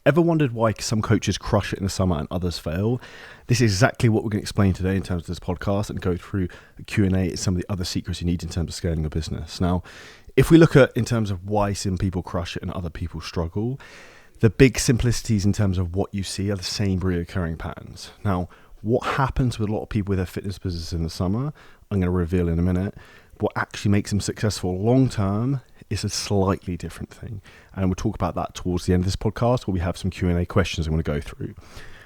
Ever wondered why some coaches crush it in the summer and others fail? This is exactly what we're going to explain today in terms of this podcast and go through a Q&A, some of the other secrets you need in terms of scaling your business. Now, if we look at in terms of why some people crush it and other people struggle, the big simplicities in terms of what you see are the same recurring patterns. Now, what happens with a lot of people with their fitness business in the summer, I'm going to reveal in a minute. What actually makes them successful long term is a slightly different thing. And we'll talk about that towards the end of this podcast, where we have some Q&A questions I want to go through.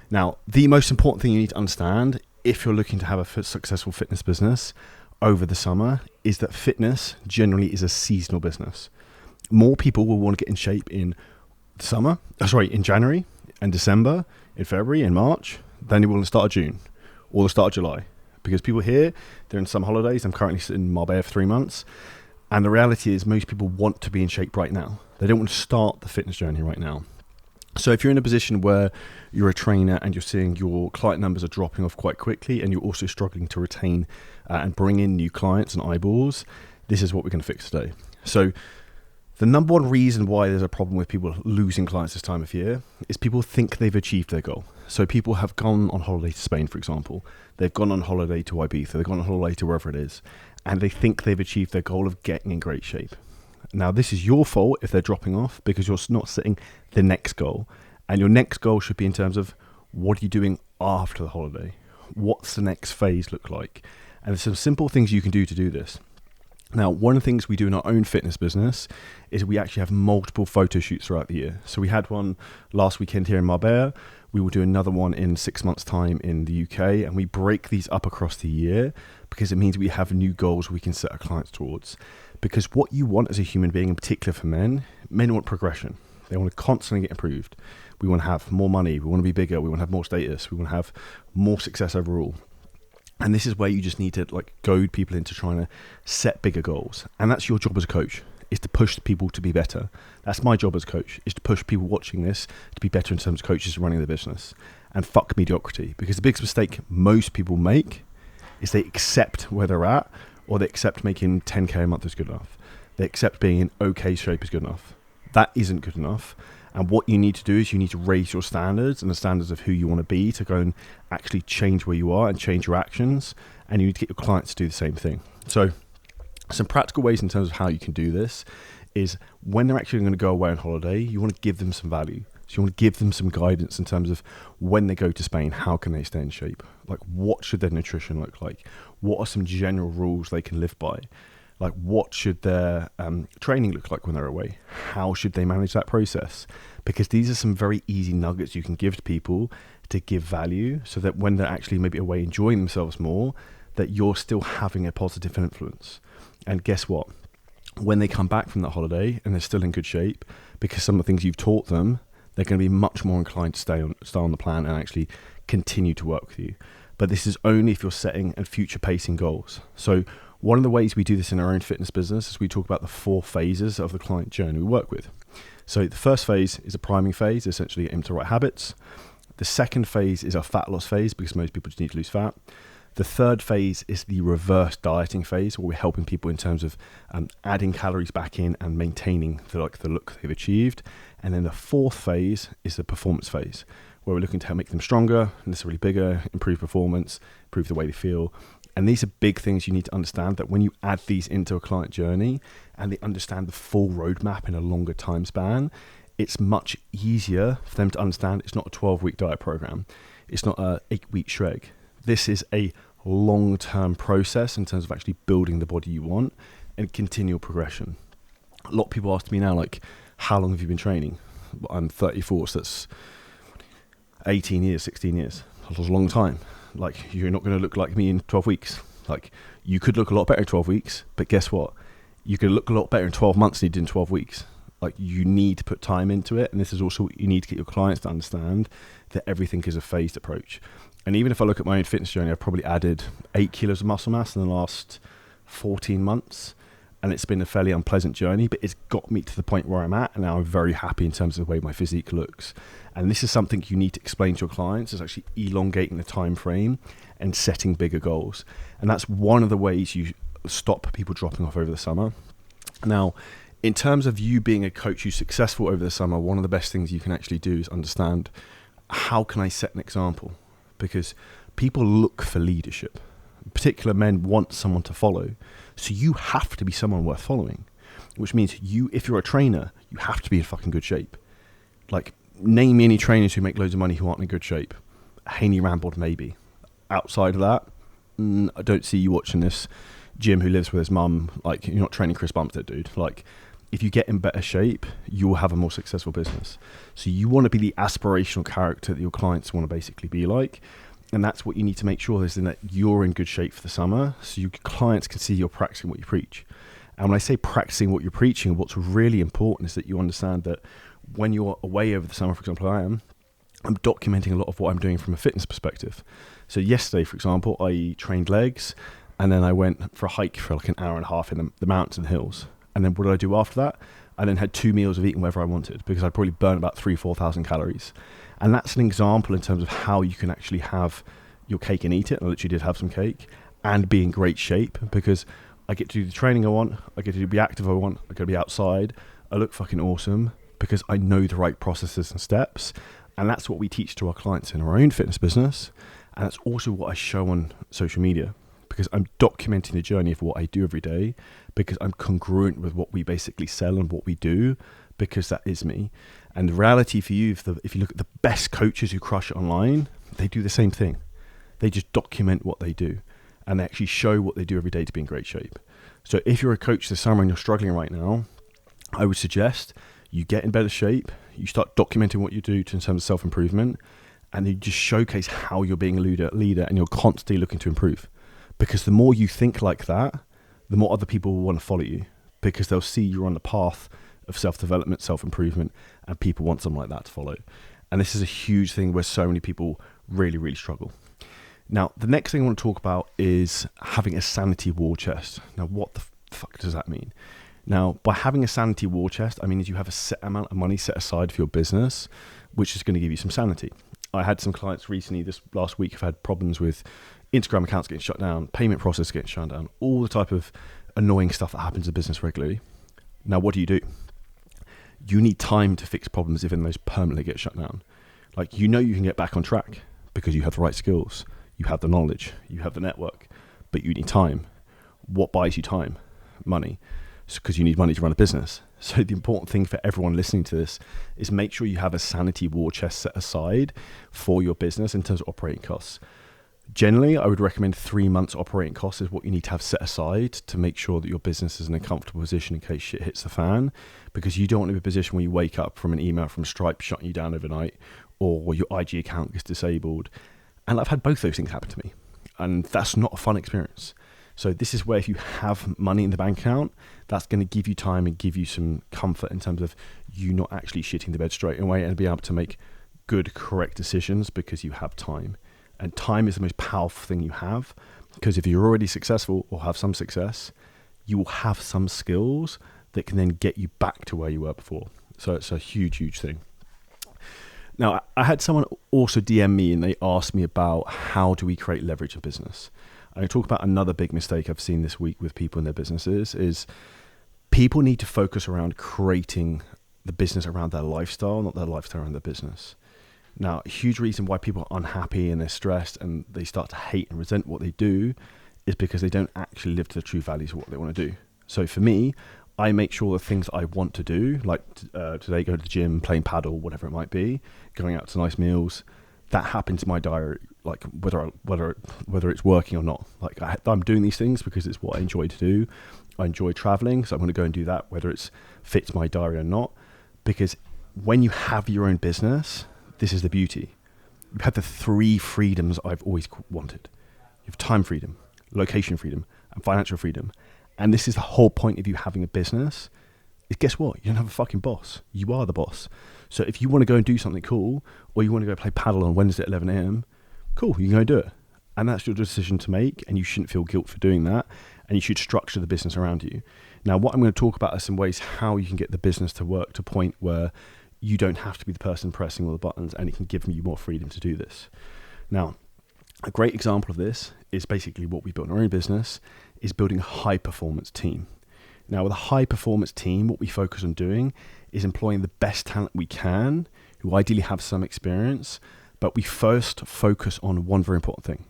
Now, the most important thing you need to understand if you're looking to have a successful fitness business over the summer is that fitness generally is a seasonal business. More people will want to get in shape in January and December, in February and March, than they will in the start of June or the start of July. Because people here, they're in some holidays. I'm currently sitting in Marbella for 3 months. And the reality is most people want to be in shape right now. They don't want to start the fitness journey right now. So if you're in a position where you're a trainer and you're seeing your client numbers are dropping off quite quickly and you're also struggling to retain and bring in new clients and eyeballs, this is what we're going to fix today. So the number one reason why there's a problem with people losing clients this time of year is people think they've achieved their goal. So people have gone on holiday to Spain, for example. They've gone on holiday to Ibiza. They've gone on holiday to wherever it is. And they think they've achieved their goal of getting in great shape. Now, this is your fault if they're dropping off because you're not setting the next goal. And your next goal should be in terms of what are you doing after the holiday? What's the next phase look like? And there's some simple things you can do to do this. Now, one of the things we do in our own fitness business is we actually have multiple photo shoots throughout the year. So we had one last weekend here in Marbella. We will do another one in 6 months' time in the UK. And we break these up across the year because it means we have new goals we can set our clients towards. Because what you want as a human being, in particular for men want progression. They want to constantly get improved. We want to have more money. We want to be bigger. We want to have more status. We want to have more success overall. And this is where you just need to goad people into trying to set bigger goals. And that's your job as a coach, is to push people to be better. That's my job as a coach, is to push people watching this to be better in terms of coaches running their business. And fuck mediocrity. Because the biggest mistake most people make is they accept where they're at, or they accept making 10K a month is good enough. They accept being in okay shape is good enough. That isn't good enough. And what you need to do is you need to raise your standards and the standards of who you want to be to go and actually change where you are and change your actions. And you need to get your clients to do the same thing. So some practical ways in terms of how you can do this is when they're actually going to go away on holiday, you want to give them some value. So you want to give them some guidance in terms of when they go to Spain, how can they stay in shape? Like, what should their nutrition look like? What are some general rules they can live by? Like, what should their training look like when they're away? How should they manage that process? Because these are some very easy nuggets you can give to people to give value so that when they're actually maybe away enjoying themselves more, that you're still having a positive influence. And guess what? When they come back from that holiday and they're still in good shape, because some of the things you've taught them, they're going to be much more inclined to stay on the plan and actually continue to work with you. But this is only if you're setting and future pacing goals. So one of the ways we do this in our own fitness business is we talk about the 4 phases of the client journey we work with. So the first phase is a priming phase, essentially aim to right habits. The second phase is a fat loss phase because most people just need to lose fat. The third phase is the reverse dieting phase, where we're helping people in terms of adding calories back in and maintaining the look they've achieved. And then the fourth phase is the performance phase, where we're looking to help make them stronger, necessarily bigger, improve performance, improve the way they feel. And these are big things you need to understand, that when you add these into a client journey and they understand the full roadmap in a longer time span, it's much easier for them to understand it's not a 12-week diet program. It's not a 8-week shrek. This is a long-term process in terms of actually building the body you want and continual progression. A lot of people ask me now, like, how long have you been training? I'm 34, so that's 18 years, 16 years. That's a long time. Like, you're not going to look like me in 12 weeks. Like, you could look a lot better in 12 weeks, but guess what? You could look a lot better in 12 months than you did in 12 weeks. Like, you need to put time into it. And this is also what you need to get your clients to understand, that everything is a phased approach. And even if I look at my own fitness journey, I've probably added 8 kilos of muscle mass in the last 14 months. And it's been a fairly unpleasant journey, but it's got me to the point where I'm at. And now I'm very happy in terms of the way my physique looks. And this is something you need to explain to your clients, is actually elongating the time frame and setting bigger goals. And that's one of the ways you stop people dropping off over the summer. Now, in terms of you being a coach who's successful over the summer, one of the best things you can actually do is understand, how can I set an example? Because people look for leadership. Particular men want someone to follow. So you have to be someone worth following, which means if you're a trainer, you have to be in fucking good shape. Like, name me any trainers who make loads of money who aren't in good shape. Haney Rambold, maybe. Outside of that, I don't see you watching this Jim who lives with his mum. Like, you're not training Chris Bumstead, dude. Like, if you get in better shape, you will have a more successful business. So you want to be the aspirational character that your clients want to basically be like. And that's what you need to make sure is that you're in good shape for the summer, so your clients can see you're practicing what you preach. And when I say practicing what you're preaching, what's really important is that you understand that when you're away over the summer, for example, I'm documenting a lot of what I'm doing from a fitness perspective. So yesterday, for example, I trained legs, and then I went for a hike for like an hour and a half in the mountains and hills. And then what did I do after that? I then had 2 meals of eating wherever I wanted, because I'd probably burn about 3,000-4,000 calories. And that's an example in terms of how you can actually have your cake and eat it. I literally did have some cake, and be in great shape, because I get to do the training I want, I get to be active I want, I get to be outside, I look fucking awesome because I know the right processes and steps. And that's what we teach to our clients in our own fitness business. And that's also what I show on social media, because I'm documenting the journey of what I do every day, because I'm congruent with what we basically sell and what we do, because that is me. And the reality for you, if you look at the best coaches who crush it online, they do the same thing. They just document what they do, and they actually show what they do every day to be in great shape. So if you're a coach this summer and you're struggling right now, I would suggest you get in better shape, you start documenting what you do in terms of self-improvement, and you just showcase how you're being a leader, and you're constantly looking to improve. Because the more you think like that, the more other people will want to follow you, because they'll see you're on the path of self-development, self-improvement, and people want something like that to follow. And this is a huge thing where so many people really, really struggle. Now, the next thing I want to talk about is having a sanity war chest. Now, what the fuck does that mean? Now, by having a sanity war chest, I mean is you have a set amount of money set aside for your business, which is going to give you some sanity. I had some clients recently, this last week, who've had problems with Instagram accounts getting shut down, payment process getting shut down, all the type of annoying stuff that happens in business regularly. Now, what do? You need time to fix problems if those permanently get shut down. Like, you can get back on track because you have the right skills, you have the knowledge, you have the network, but you need time. What buys you time? Money. Because you need money to run a business. So the important thing for everyone listening to this is make sure you have a sanity war chest set aside for your business in terms of operating costs. Generally, I would recommend 3 months operating costs is what you need to have set aside to make sure that your business is in a comfortable position in case shit hits the fan, because you don't want to be in a position where you wake up from an email from Stripe shutting you down overnight, or your IG account gets disabled. And I've had both those things happen to me, and that's not a fun experience. So this is where if you have money in the bank account, that's going to give you time and give you some comfort in terms of you not actually shitting the bed straight away, and be able to make good, correct decisions because you have time. And time is the most powerful thing you have, because if you're already successful or have some success, you will have some skills that can then get you back to where you were before. So it's a huge, huge thing. Now, I had someone also DM me and they asked me about how do we create leverage in business. I talk about another big mistake I've seen this week with people in their businesses is people need to focus around creating the business around their lifestyle, not their lifestyle around their business. Now, a huge reason why people are unhappy and they're stressed and they start to hate and resent what they do is because they don't actually live to the true values of what they want to do. So for me, I make sure the things I want to do, like today, go to the gym, playing paddle, whatever it might be, going out to nice meals, that happens in my diary, like whether it's working or not. Like I'm doing these things because it's what I enjoy to do. I enjoy traveling, so I'm going to go and do that, whether it fits my diary or not. Because when you have your own business, this is the beauty. You have the 3 freedoms I've always wanted. You have time freedom, location freedom, and financial freedom. And this is the whole point of you having a business. Is guess what? You don't have a fucking boss. You are the boss. So if you want to go and do something cool, or you want to go play paddle on Wednesday at 11 a.m, cool, you can go do it. And that's your decision to make, and you shouldn't feel guilt for doing that. And you should structure the business around you. Now, what I'm going to talk about are some ways how you can get the business to work to a point where you don't have to be the person pressing all the buttons, and it can give you more freedom to do this. Now, a great example of this is basically what we built in our own business, is building a high performance team. Now, with a high performance team, what we focus on doing is employing the best talent we can, who ideally have some experience, but we first focus on one very important thing.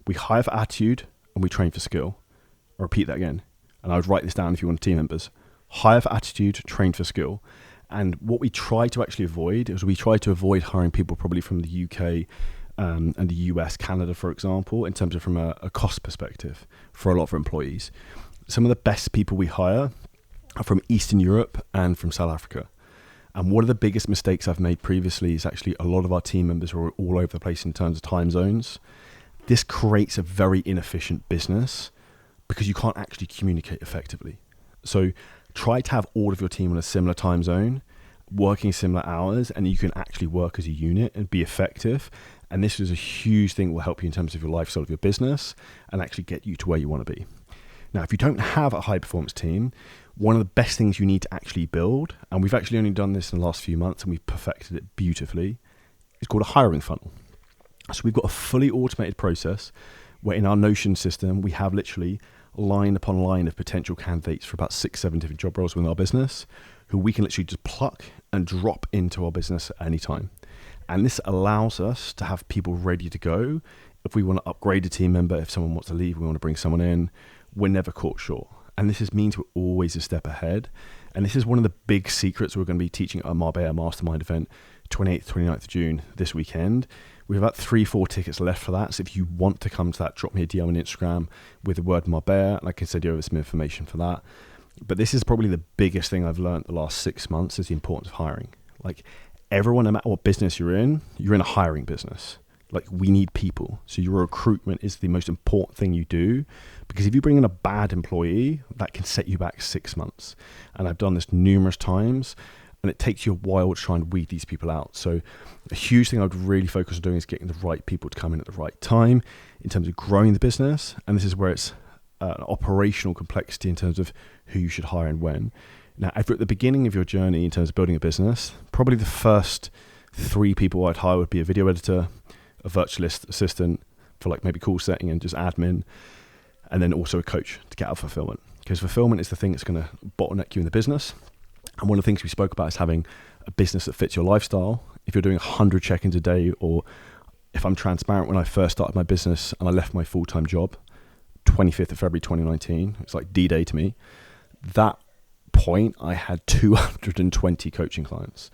We hire for attitude and we train for skill. I'll repeat that again. And I would write this down if you want team members. Hire for attitude, train for skill. And what we try to actually avoid is we try to avoid hiring people probably from the UK and the US, Canada, for example, in terms of from a cost perspective for a lot of our employees. Some of the best people we hire are from Eastern Europe and from South Africa. And one of the biggest mistakes I've made previously is actually a lot of our team members are all over the place in terms of time zones. This creates a very inefficient business because you can't actually communicate effectively. So try to have all of your team on a similar time zone, working similar hours, and you can actually work as a unit and be effective. And this is a huge thing that will help you in terms of your lifestyle of your business and actually get you to where you want to be. Now, if you don't have a high performance team, one of the best things you need to actually build, and we've actually only done this in the last few months and we've perfected it beautifully, is called a hiring funnel. So we've got a fully automated process where in our Notion system, we have literally line upon line of potential candidates for about 6-7 different job roles within our business, who we can literally just pluck and drop into our business at any time. And this allows us to have people ready to go. If we want to upgrade a team member, if someone wants to leave, we want to bring someone in, we're never caught short. And this means we're always a step ahead. And this is one of the big secrets we're going to be teaching at our Marbella Mastermind event, 28th, 29th of June this weekend. We have about 3-4 tickets left for that. So if you want to come to that, drop me a DM on Instagram with the word Marbella, and I can send you over some information for that. But this is probably the biggest thing I've learned the last 6 months is the importance of hiring. Like everyone, no matter what business you're in a hiring business. Like we need people. So your recruitment is the most important thing you do, because if you bring in a bad employee, that can set you back 6 months. And I've done this numerous times. And it takes you a while to try and weed these people out. So a huge thing I would really focus on doing is getting the right people to come in at the right time in terms of growing the business. And this is where it's an operational complexity in terms of who you should hire and when. Now, if you're at the beginning of your journey in terms of building a business, probably the first 3 people I'd hire would be a video editor, a virtual assistant for like maybe call setting and just admin, and then also a coach to get out fulfillment. Because fulfillment is the thing that's going to bottleneck you in the business. And one of the things we spoke about is having a business that fits your lifestyle. If you're doing 100 check-ins a day, or if I'm transparent, when I first started my business and I left my full-time job, 25th of February 2019, it's like D-Day to me. That point, I had 220 coaching clients.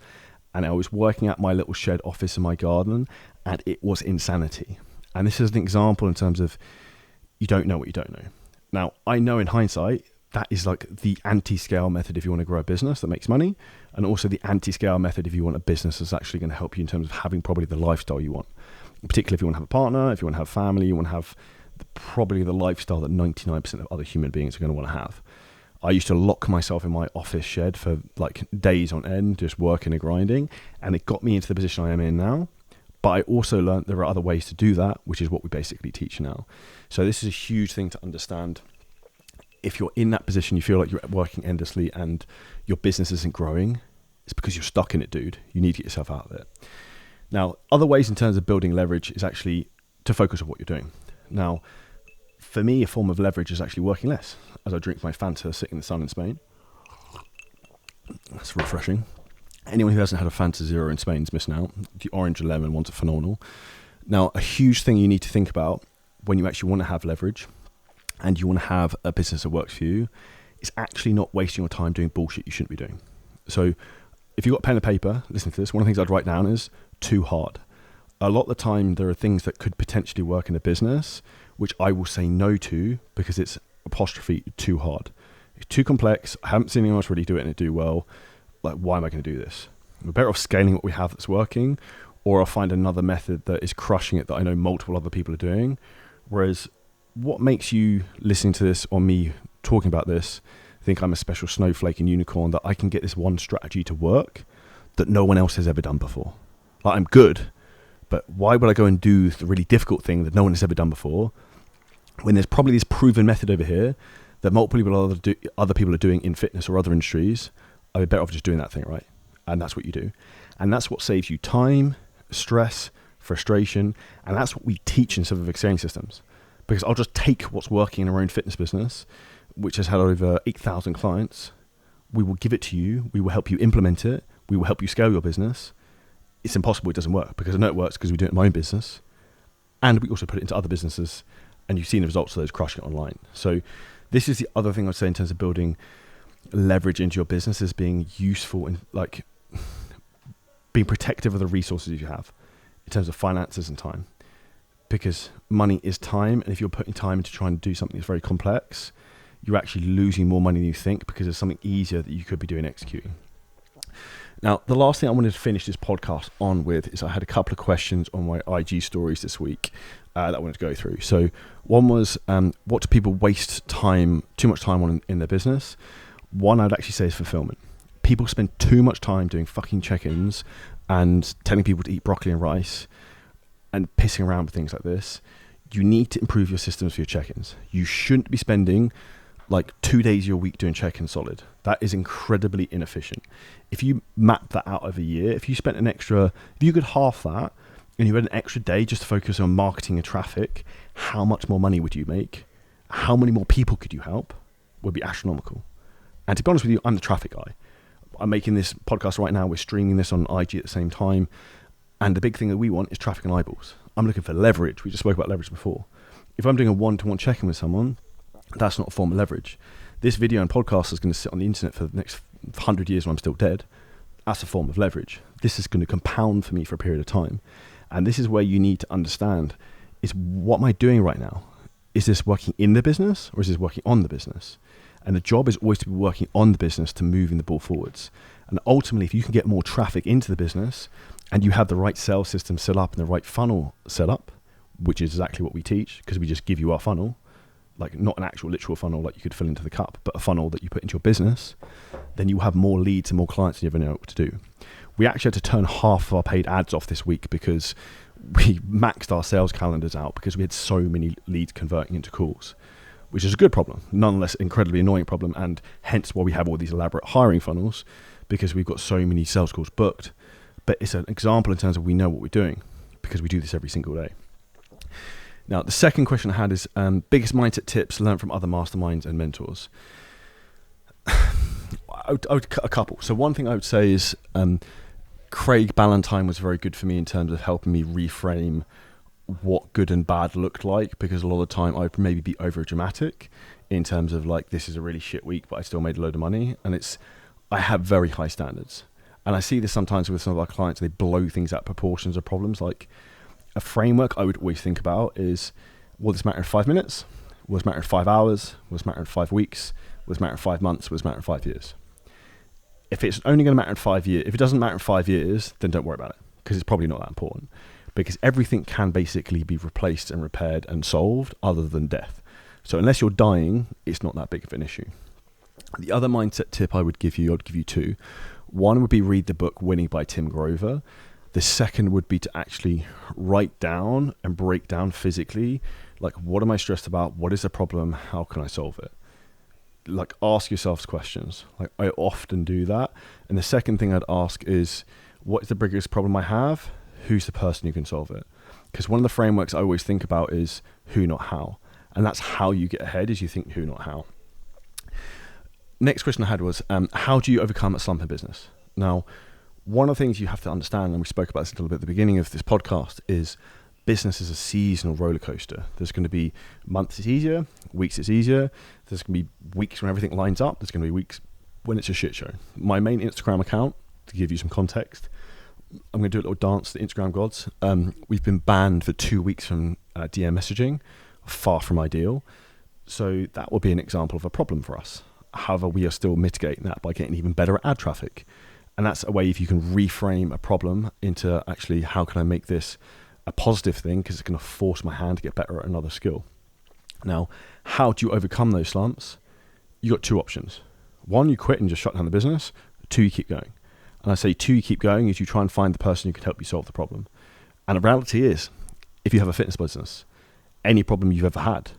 And I was working at my little shed office in my garden, and it was insanity. And this is an example in terms of you don't know what you don't know. Now, I know in hindsight, that is like the anti-scale method if you want to grow a business that makes money, and also the anti-scale method if you want a business that's actually going to help you in terms of having probably the lifestyle you want. Particularly if you want to have a partner, if you want to have family, you want to have probably the lifestyle that 99% of other human beings are going to want to have. I used to lock myself in my office shed for like days on end, just working and grinding, and it got me into the position I am in now. But I also learned there are other ways to do that, which is what we basically teach now. So this is a huge thing to understand. If you're in that position, you feel like you're working endlessly and your business isn't growing, it's because you're stuck in it, dude. You need to get yourself out of it. Now, other ways in terms of building leverage is actually to focus on what you're doing. Now, for me, a form of leverage is actually working less. As I drink my Fanta sitting in the sun in Spain. That's refreshing. Anyone who hasn't had a Fanta Zero in Spain is missing out. The orange and lemon ones are phenomenal. Now, a huge thing you need to think about when you actually want to have leverage and you want to have a business that works for you, is actually not wasting your time doing bullshit you shouldn't be doing. So if you've got pen and paper, listen to this. One of the things I'd write down is too hard. A lot of the time, there are things that could potentially work in a business, which I will say no to because it's apostrophe too hard. It's too complex. I haven't seen anyone else really do it and it do well. Like, why am I going to do this? We're better off scaling what we have that's working, or I'll find another method that is crushing it that I know multiple other people are doing. Whereas what makes you listening to this or me talking about this think I'm a special snowflake and unicorn that I can get this one strategy to work that no one else has ever done before? Like, I'm good, but why would I go and do the really difficult thing that no one has ever done before when there's probably this proven method over here that multiple other people are doing in fitness or other industries? I'd be better off just doing that thing, right? And that's what you do. And that's what saves you time, stress, frustration. And that's what we teach in some of the scaling systems. Because I'll just take what's working in our own fitness business, which has had over 8,000 clients. We will give it to you. We will help you implement it. We will help you scale your business. It's impossible it doesn't work, because I know it works because we do it in my own business. And we also put it into other businesses, and you've seen the results of those crushing it online. So this is the other thing I'd say in terms of building leverage into your business, is being useful and like being protective of the resources you have in terms of finances and time. Because money is time, and if you're putting time into trying to do something that's very complex, you're actually losing more money than you think, because there's something easier that you could be doing executing. Now, the last thing I wanted to finish this podcast on with is I had a couple of questions on my IG stories this week that I wanted to go through. So one was, what do people waste too much time on in their business? One I'd actually say is fulfillment. People spend too much time doing fucking check-ins and telling people to eat broccoli and rice and pissing around with things like this. You need to improve your systems for your check-ins. You shouldn't be spending like 2 days of your week doing check-in solid. That is incredibly inefficient. If you map that out over a year, if you could half that and you had an extra day just to focus on marketing and traffic, how much more money would you make? How many more people could you help? Would be astronomical. And to be honest with you, I'm the traffic guy. I'm making this podcast right now. We're streaming this on IG at the same time. And the big thing that we want is traffic and eyeballs. I'm looking for leverage. We just spoke about leverage before. If I'm doing a one-to-one check-in with someone, that's not a form of leverage. This video and podcast is going to sit on the internet for the next 100 years when I'm still dead. That's a form of leverage. This is going to compound for me for a period of time. And this is where you need to understand is, what am I doing right now? Is this working in the business or is this working on the business? And the job is always to be working on the business to moving the ball forwards. And ultimately, if you can get more traffic into the business and you have the right sales system set up and the right funnel set up, which is exactly what we teach, because we just give you our funnel, like not an actual literal funnel like you could fill into the cup, but a funnel that you put into your business, then you have more leads and more clients than you ever know what to do. We actually had to turn half of our paid ads off this week because we maxed our sales calendars out because we had so many leads converting into calls, which is a good problem, nonetheless incredibly annoying problem, and hence why we have all these elaborate hiring funnels, because we've got so many sales calls booked. But it's an example in terms of we know what we're doing because we do this every single day. Now, the second question I had is biggest mindset tips learned from other masterminds and mentors. I would cut a couple. So one thing I would say is Craig Ballantyne was very good for me in terms of helping me reframe what good and bad looked like, because a lot of the time I'd maybe be over dramatic in terms of like, this is a really shit week, but I still made a load of money. And I have very high standards. And I see this sometimes with some of our clients, they blow things out of proportions of problems. Like a framework I would always think about is, will this matter in 5 minutes? Will this matter in 5 hours? Will this matter in 5 weeks? Will this matter in 5 months? Will this matter in 5 years? If it's only going to matter in 5 years, if it doesn't matter in 5 years, then don't worry about it, because it's probably not that important. Because everything can basically be replaced and repaired and solved other than death. So unless you're dying, it's not that big of an issue. The other mindset tip I'd give you two. One would be read the book Winning by Tim Grover. The second would be to actually write down and break down physically, like, what am I stressed about? What is the problem? How can I solve it? Like, ask yourselves questions. Like, I often do that. And the second thing I'd ask is, what is the biggest problem I have? Who's the person who can solve it? Because one of the frameworks I always think about is who, not how. And that's how you get ahead, is you think who, not how. Next question I had was, how do you overcome a slump in business? Now, one of the things you have to understand, and we spoke about this a little bit at the beginning of this podcast, is business is a seasonal roller coaster. There's going to be months it's easier, weeks it's easier. There's going to be weeks when everything lines up. There's going to be weeks when it's a shit show. My main Instagram account, to give you some context, I'm going to do a little dance to the Instagram gods. We've been banned for 2 weeks from DM messaging, far from ideal. So that will be an example of a problem for us. However, we are still mitigating that by getting even better at ad traffic. And that's a way if you can reframe a problem into actually, how can I make this a positive thing, because it's going to force my hand to get better at another skill. Now, how do you overcome those slumps? You got two options. One, you quit and just shut down the business. Two, you keep going. And I say two, you keep going, is you try and find the person who can help you solve the problem. And the reality is, if you have a fitness business, any problem you've ever had,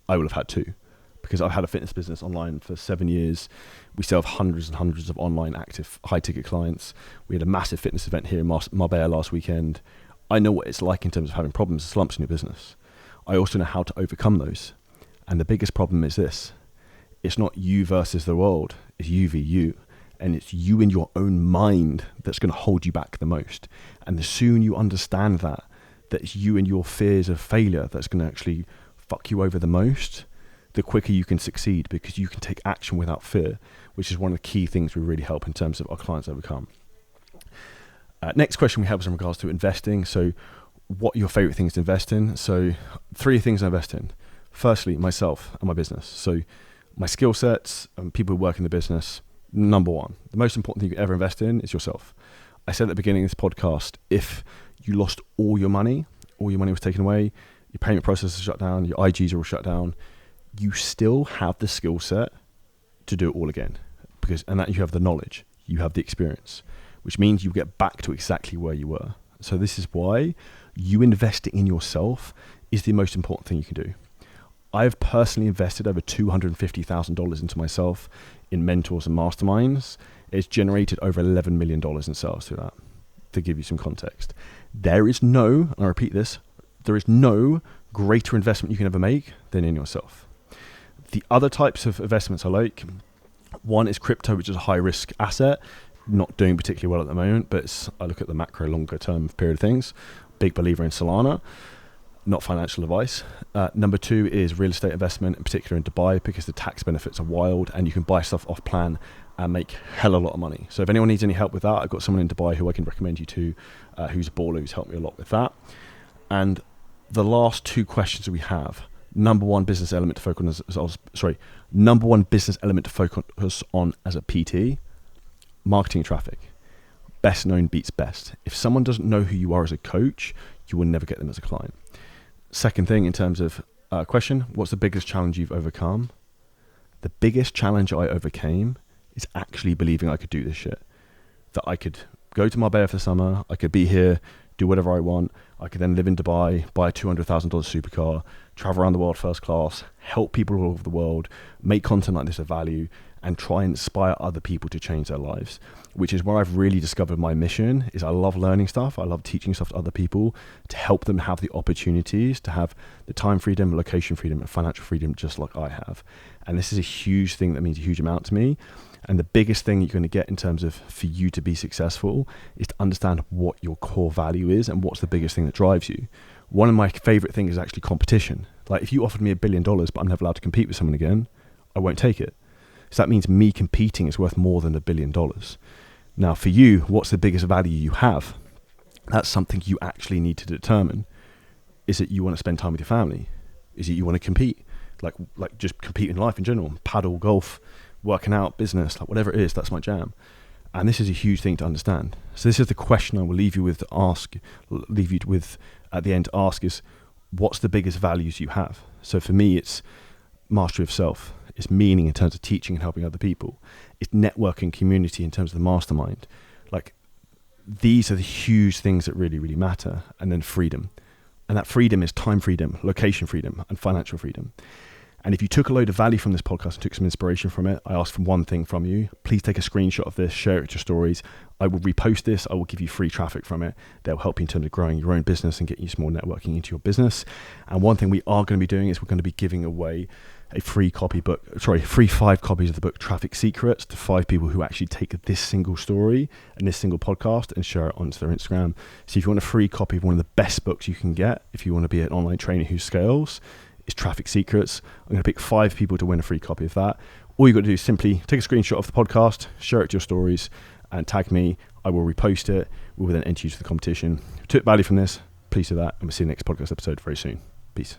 I will have had too. Because I've had a fitness business online for 7 years. We still have hundreds and hundreds of online active high-ticket clients. We had a massive fitness event here in Marbella last weekend. I know what it's like in terms of having problems and slumps in your business. I also know how to overcome those. And the biggest problem is this, It's not you versus the world. It's you v you. And it's you in your own mind that's going to hold you back the most. And the sooner you understand that it's you and your fears of failure that's going to actually fuck you over the most, the quicker you can succeed, because you can take action without fear, which is one of the key things we really help in terms of our clients overcome. Next question we have is in regards to investing. So what are your favorite things to invest in? So 3 things I invest in. Firstly, myself and my business. So my skill sets and people who work in the business, number one. The most important thing you can ever invest in is yourself. I said at the beginning of this podcast, if you lost all your money was taken away, your payment process is shut down, your IGs are all shut down, you still have the skill set to do it all again. And that you have the knowledge, you have the experience, which means you get back to exactly where you were. So this is why you investing in yourself is the most important thing you can do. I've personally invested over $250,000 into myself in mentors and masterminds. It's generated over $11 million in sales through that, to give you some context. There is no, and I repeat this, there is no greater investment you can ever make than in yourself. The other types of investments I like, one is crypto, which is a high risk asset, not doing particularly well at the moment, but I look at the macro longer term period of things. Big believer in Solana. Not financial advice. Number 2 is real estate investment, in particular in Dubai, because the tax benefits are wild and you can buy stuff off plan and make hell of a lot of money. So if anyone needs any help with that, I've got someone in Dubai who I can recommend you to, who's a baller, who's helped me a lot with that. And the last 2 questions that we have, number one business element to focus on as a PT, marketing traffic. Best known beats best. If someone doesn't know who you are as a coach, you will never get them as a client. Second thing in terms of question, what's the biggest challenge you've overcome? The biggest challenge I overcame is actually believing I could do this shit. That I could go to Marbella for the summer, I could be here, do whatever I want, I could then live in Dubai, buy a $200,000 supercar, travel around the world first class, help people all over the world, make content like this of value, and try and inspire other people to change their lives, which is where I've really discovered my mission. Is I love learning stuff. I love teaching stuff to other people to help them have the opportunities to have the time freedom, location freedom, and financial freedom just like I have. And this is a huge thing that means a huge amount to me. And the biggest thing you're going to get in terms of for you to be successful is to understand what your core value is and what's the biggest thing that drives you. One of my favorite things is actually competition. Like if you offered me $1 billion, but I'm never allowed to compete with someone again, I won't take it. So that means me competing is worth more than $1 billion. Now for you, what's the biggest value you have? That's something you actually need to determine. Is it you want to spend time with your family? Is it you want to compete? Like just compete in life in general, paddle, golf, working out, business, like whatever it is, that's my jam. And this is a huge thing to understand. So this is the question I will leave you with at the end to ask is, what's the biggest values you have? So for me, it's mastery of self. It's meaning in terms of teaching and helping other people. It's networking, community in terms of the mastermind. Like these are the huge things that really, really matter. And then freedom. And that freedom is time freedom, location freedom, and financial freedom. And if you took a load of value from this podcast and took some inspiration from it, I ask for one thing from you. Please take a screenshot of this, share it with your stories. I will repost this. I will give you free traffic from it. They'll help you in terms of growing your own business and getting you some more networking into your business. And one thing we are going to be doing is we're going to be giving away a free 5 copies of the book Traffic Secrets to 5 people who actually take this single story and this single podcast and share it onto their Instagram. So if you want a free copy of one of the best books you can get, if you want to be an online trainer who scales, it's Traffic Secrets. I'm going to pick 5 people to win a free copy of that. All you've got to do is simply take a screenshot of the podcast, share it to your stories, and tag me. I will repost it. We will then enter you to the competition. If you took value from this, please do that, and we'll see you next podcast episode very soon. Peace.